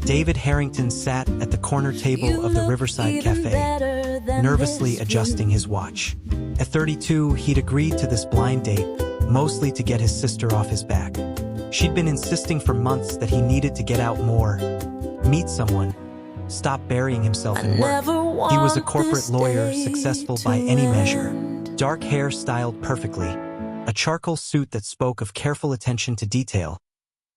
David Harrington sat at the corner table of the Riverside Cafe, nervously adjusting his watch. At 32, he'd agreed to this blind date, mostly to get his sister off his back. She'd been insisting for months that he needed to get out more, meet someone, stop burying himself in work. He was a corporate lawyer, successful by any measure. Dark hair styled perfectly, a charcoal suit that spoke of careful attention to detail,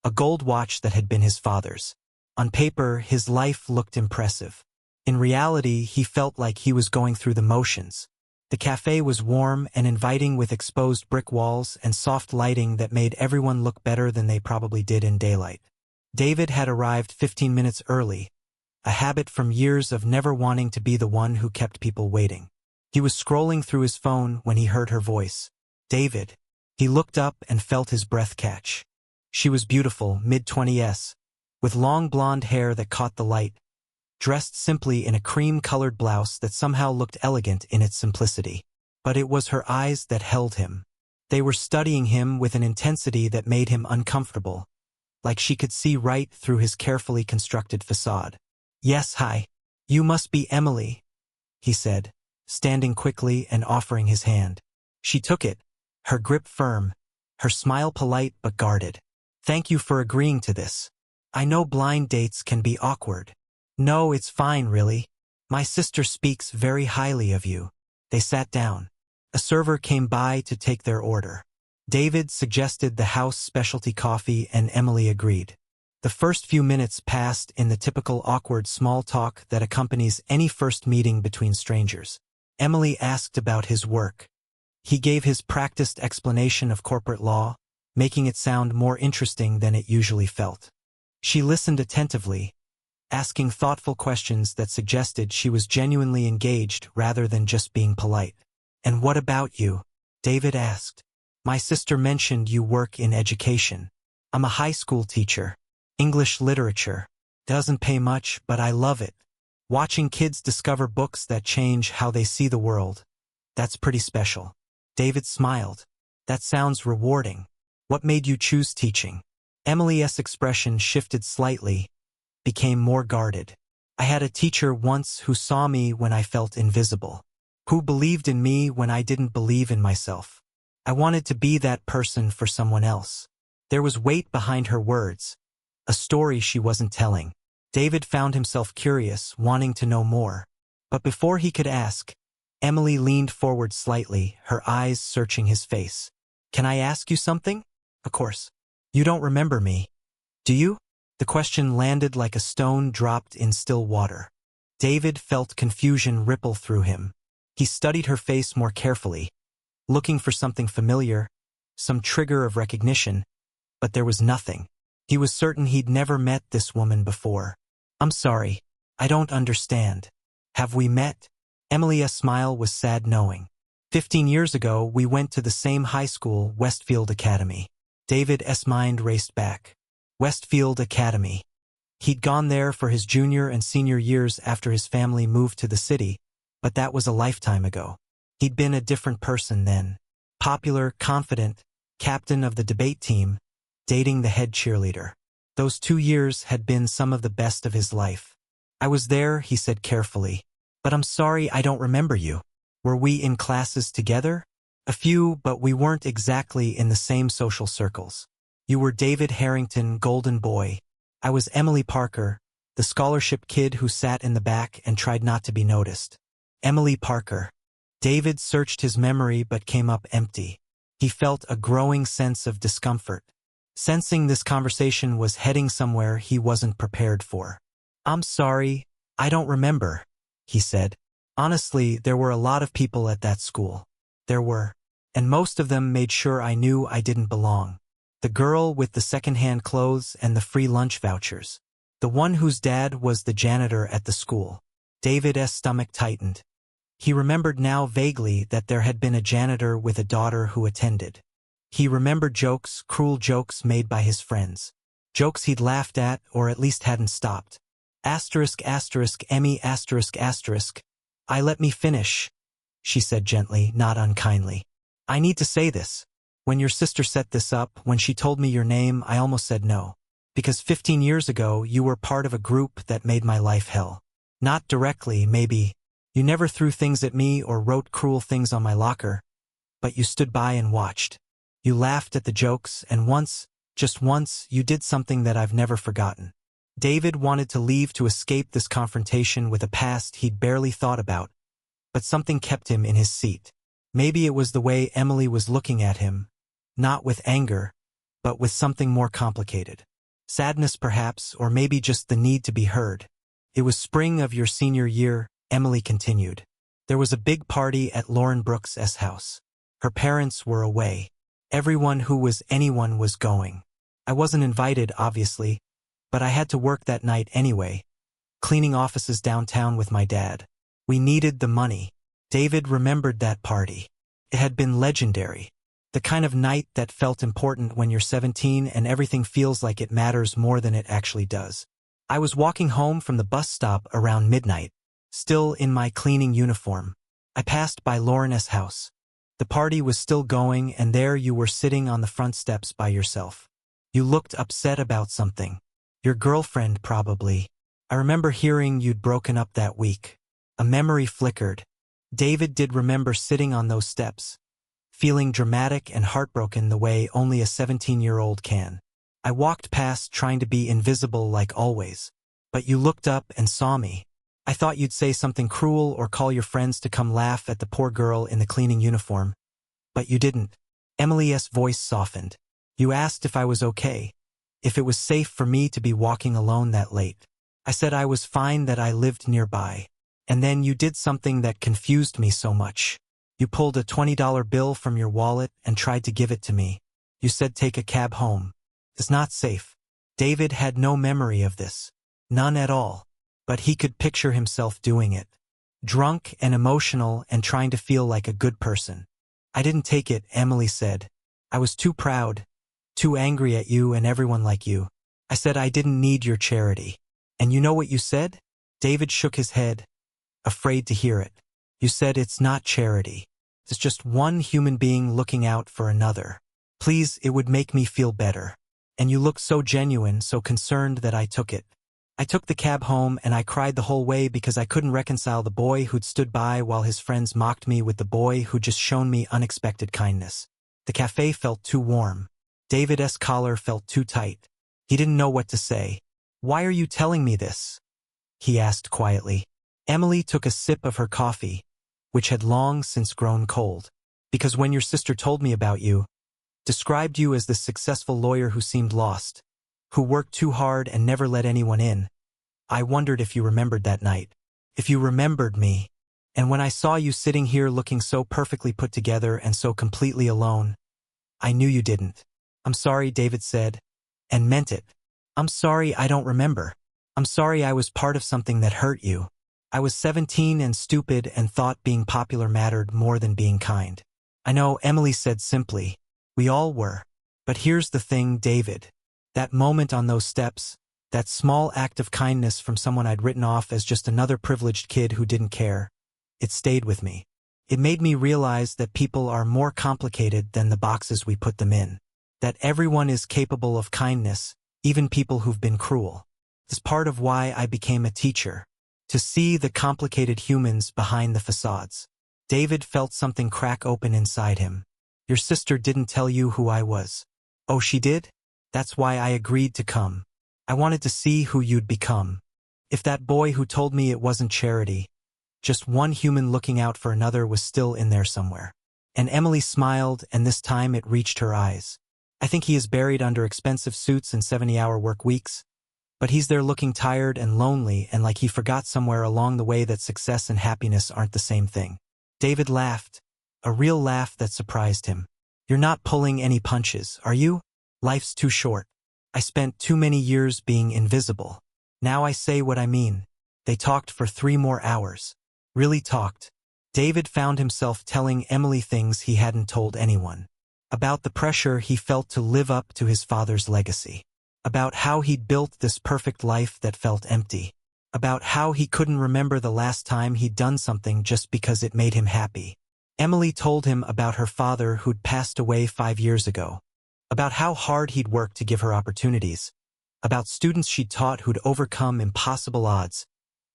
a gold watch that had been his father's. On paper, his life looked impressive. In reality, he felt like he was going through the motions. The cafe was warm and inviting with exposed brick walls and soft lighting that made everyone look better than they probably did in daylight. David had arrived 15 minutes early, a habit from years of never wanting to be the one who kept people waiting. He was scrolling through his phone when he heard her voice. David. He looked up and felt his breath catch. She was beautiful, mid-20s, with long blonde hair that caught the light, dressed simply in a cream-colored blouse that somehow looked elegant in its simplicity. But it was her eyes that held him. They were studying him with an intensity that made him uncomfortable, like she could see right through his carefully constructed facade. "Yes, hi. You must be Emily," he said, standing quickly and offering his hand. She took it, her grip firm, her smile polite but guarded. "Thank you for agreeing to this. I know blind dates can be awkward." "No, it's fine, really. My sister speaks very highly of you." They sat down. A server came by to take their order. David suggested the house specialty coffee and Emily agreed. The first few minutes passed in the typical awkward small talk that accompanies any first meeting between strangers. Emily asked about his work. He gave his practiced explanation of corporate law, making it sound more interesting than it usually felt. She listened attentively, asking thoughtful questions that suggested she was genuinely engaged rather than just being polite. "And what about you?" David asked. "My sister mentioned you work in education." "I'm a high school teacher. English literature. Doesn't pay much, but I love it. Watching kids discover books that change how they see the world. That's pretty special." David smiled. "That sounds rewarding. What made you choose teaching?" Emily's expression shifted slightly, became more guarded. "I had a teacher once who saw me when I felt invisible, who believed in me when I didn't believe in myself. I wanted to be that person for someone else." There was weight behind her words, a story she wasn't telling. David found himself curious, wanting to know more. But before he could ask, Emily leaned forward slightly, her eyes searching his face. "Can I ask you something?" "Of course. You don't remember me, do you?" The question landed like a stone dropped in still water. David felt confusion ripple through him. He studied her face more carefully, looking for something familiar, some trigger of recognition, but there was nothing. He was certain he'd never met this woman before. "I'm sorry. I don't understand. Have we met?" Emily's smile was sad knowing. 15 years ago, we went to the same high school, Westfield Academy." David's mind raced back. Westfield Academy. He'd gone there for his junior and senior years after his family moved to the city, but that was a lifetime ago. He'd been a different person then. Popular, confident, captain of the debate team, dating the head cheerleader. Those 2 years had been some of the best of his life. "I was there," he said carefully. "But I'm sorry I don't remember you. Were we in classes together?" "A few, but we weren't exactly in the same social circles. You were David Harrington, golden boy. I was Emily Parker, the scholarship kid who sat in the back and tried not to be noticed." Emily Parker. David searched his memory but came up empty. He felt a growing sense of discomfort, sensing this conversation was heading somewhere he wasn't prepared for. "I'm sorry, I don't remember," he said. "Honestly, there were a lot of people at that school. There were. And most of them made sure I knew I didn't belong. The girl with the second-hand clothes and the free lunch vouchers. The one whose dad was the janitor at the school." David's stomach tightened. He remembered now vaguely that there had been a janitor with a daughter who attended. He remembered jokes, cruel jokes made by his friends. Jokes he'd laughed at or at least hadn't stopped. Emmy ***. Let me finish," she said gently, not unkindly. "I need to say this. When your sister set this up, when she told me your name, I almost said no. Because 15 years ago, you were part of a group that made my life hell. Not directly, maybe. You never threw things at me or wrote cruel things on my locker, but you stood by and watched. You laughed at the jokes, and once, just once, you did something that I've never forgotten. David wanted to leave to escape this confrontation with a past he'd barely thought about, but something kept him in his seat. Maybe it was the way Emily was looking at him, not with anger, but with something more complicated. Sadness perhaps, or maybe just the need to be heard. It was spring of your senior year, Emily continued. There was a big party at Lauren Brooks' house. Her parents were away. Everyone who was anyone was going. I wasn't invited, obviously, but I had to work that night anyway, cleaning offices downtown with my dad. We needed the money. David remembered that party. It had been legendary. The kind of night that felt important when you're 17 and everything feels like it matters more than it actually does. I was walking home from the bus stop around midnight, still in my cleaning uniform. I passed by Lauren's house. The party was still going, and there you were sitting on the front steps by yourself. You looked upset about something. Your girlfriend, probably. I remember hearing you'd broken up that week. A memory flickered. David did remember sitting on those steps, feeling dramatic and heartbroken the way only a 17-year-old can. I walked past trying to be invisible like always. But you looked up and saw me. I thought you'd say something cruel or call your friends to come laugh at the poor girl in the cleaning uniform. But you didn't. Emily's voice softened. You asked if I was okay, if it was safe for me to be walking alone that late. I said I was fine, that I lived nearby. And then you did something that confused me so much. You pulled a $20 bill from your wallet and tried to give it to me. You said take a cab home. It's not safe. David had no memory of this. None at all. But he could picture himself doing it. Drunk and emotional and trying to feel like a good person. I didn't take it, Emily said. I was too proud, too angry at you and everyone like you. I said I didn't need your charity. And you know what you said? David shook his head, afraid to hear it. You said it's not charity. It's just one human being looking out for another. Please, it would make me feel better. And you looked so genuine, so concerned that I took it. I took the cab home and I cried the whole way because I couldn't reconcile the boy who'd stood by while his friends mocked me with the boy who'd just shown me unexpected kindness. The cafe felt too warm. David's collar felt too tight. He didn't know what to say. Why are you telling me this? He asked quietly. Emily took a sip of her coffee, which had long since grown cold. Because when your sister told me about you, described you as the successful lawyer who seemed lost, who worked too hard and never let anyone in, I wondered if you remembered that night. If you remembered me. And when I saw you sitting here looking so perfectly put together and so completely alone, I knew you didn't. I'm sorry, David said, and meant it. I'm sorry I don't remember. I'm sorry I was part of something that hurt you. I was 17 and stupid and thought being popular mattered more than being kind. I know, Emily said simply. We all were. But here's the thing, David. That moment on those steps, that small act of kindness from someone I'd written off as just another privileged kid who didn't care, it stayed with me. It made me realize that people are more complicated than the boxes we put them in. That everyone is capable of kindness, even people who've been cruel. It's part of why I became a teacher. To see the complicated humans behind the facades. David felt something crack open inside him. Your sister didn't tell you who I was. Oh, she did? That's why I agreed to come. I wanted to see who you'd become. If that boy who told me it wasn't charity, just one human looking out for another, was still in there somewhere. And Emily smiled, and this time it reached her eyes. I think he is buried under expensive suits and 70-hour work weeks. But he's there looking tired and lonely and like he forgot somewhere along the way that success and happiness aren't the same thing. David laughed, a real laugh that surprised him. You're not pulling any punches, are you? Life's too short. I spent too many years being invisible. Now I say what I mean. They talked for 3 more hours. Really talked. David found himself telling Emily things he hadn't told anyone. About the pressure he felt to live up to his father's legacy. About how he'd built this perfect life that felt empty. About how he couldn't remember the last time he'd done something just because it made him happy. Emily told him about her father who'd passed away 5 years ago. About how hard he'd worked to give her opportunities. about students she'd taught who'd overcome impossible odds,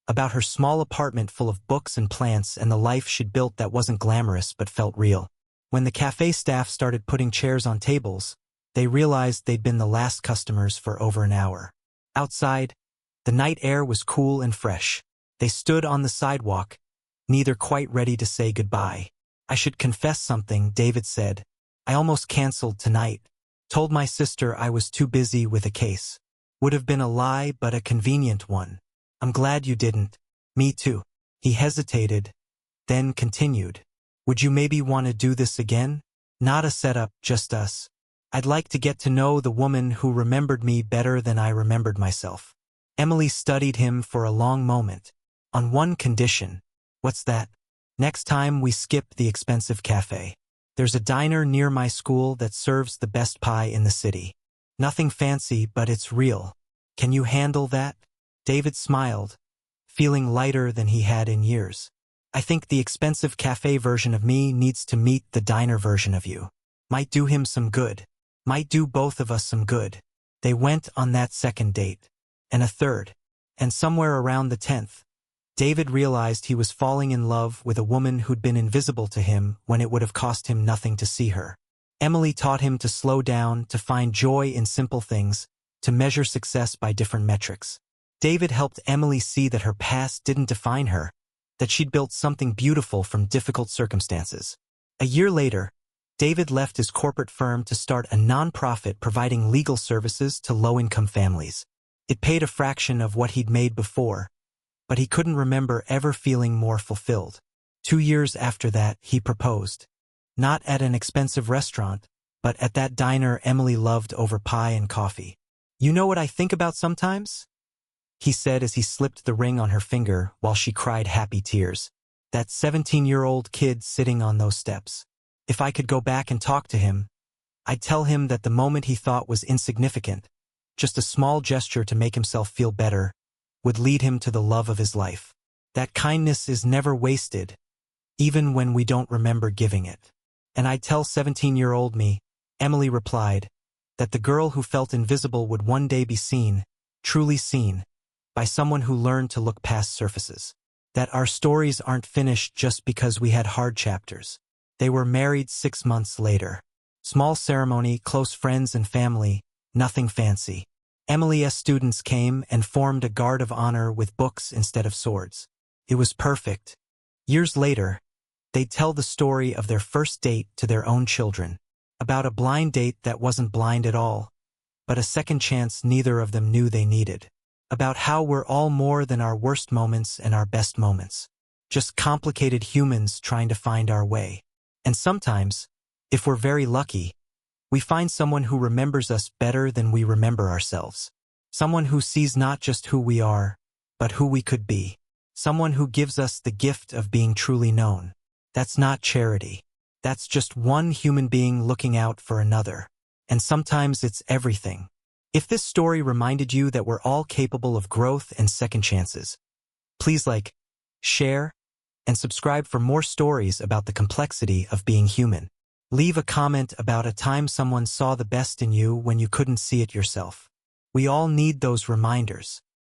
about her small apartment full of books and plants and the life she'd built that wasn't glamorous but felt real. When the cafe staff started putting chairs on tables, they realized they'd been the last customers for over an hour. Outside, the night air was cool and fresh. They stood on the sidewalk, neither quite ready to say goodbye. "I should confess something," David said. "I almost canceled tonight. Told my sister I was too busy with a case. Would have been a lie, but a convenient one. I'm glad you didn't." "Me too." He hesitated, then continued. "Would you maybe want to do this again? Not a setup, just us. I'd like to get to know the woman who remembered me better than I remembered myself." Emily studied him for a long moment. "On one condition." "What's that?" "Next time we skip the expensive cafe. There's a diner near my school that serves the best pie in the city. Nothing fancy, but it's real. Can you handle that?" David smiled, feeling lighter than he had in years. "I think the expensive cafe version of me needs to meet the diner version of you. Might do him some good. Might do both of us some good." They went on that second date, and a third, and somewhere around the 10th, David realized he was falling in love with a woman who'd been invisible to him when it would have cost him nothing to see her. Emily taught him to slow down, to find joy in simple things, to measure success by different metrics. David helped Emily see that her past didn't define her, that she'd built something beautiful from difficult circumstances. A year later, David left his corporate firm to start a nonprofit providing legal services to low-income families. It paid a fraction of what he'd made before, but he couldn't remember ever feeling more fulfilled. 2 years after that, he proposed. Not at an expensive restaurant, but at that diner Emily loved over pie and coffee. "You know what I think about sometimes?" he said as he slipped the ring on her finger while she cried happy tears. "That 17-year-old kid sitting on those steps. If I could go back and talk to him, I'd tell him that the moment he thought was insignificant, just a small gesture to make himself feel better, would lead him to the love of his life. That kindness is never wasted, even when we don't remember giving it." "And I'd tell 17-year-old me," Emily replied, "that the girl who felt invisible would one day be seen, truly seen, by someone who learned to look past surfaces. That our stories aren't finished just because we had hard chapters." They were married 6 months later. Small ceremony, close friends and family, nothing fancy. Emily's students came and formed a guard of honor with books instead of swords. It was perfect. Years later, they'd tell the story of their first date to their own children, about a blind date that wasn't blind at all, but a second chance neither of them knew they needed. About how we're all more than our worst moments and our best moments. Just complicated humans trying to find our way. And sometimes, if we're very lucky, we find someone who remembers us better than we remember ourselves. Someone who sees not just who we are, but who we could be. Someone who gives us the gift of being truly known. That's not charity. That's just one human being looking out for another. And sometimes it's everything. If this story reminded you that we're all capable of growth and second chances, please like, share, and subscribe for more stories about the complexity of being human. Leave a comment about a time someone saw the best in you when you couldn't see it yourself. We all need those reminders.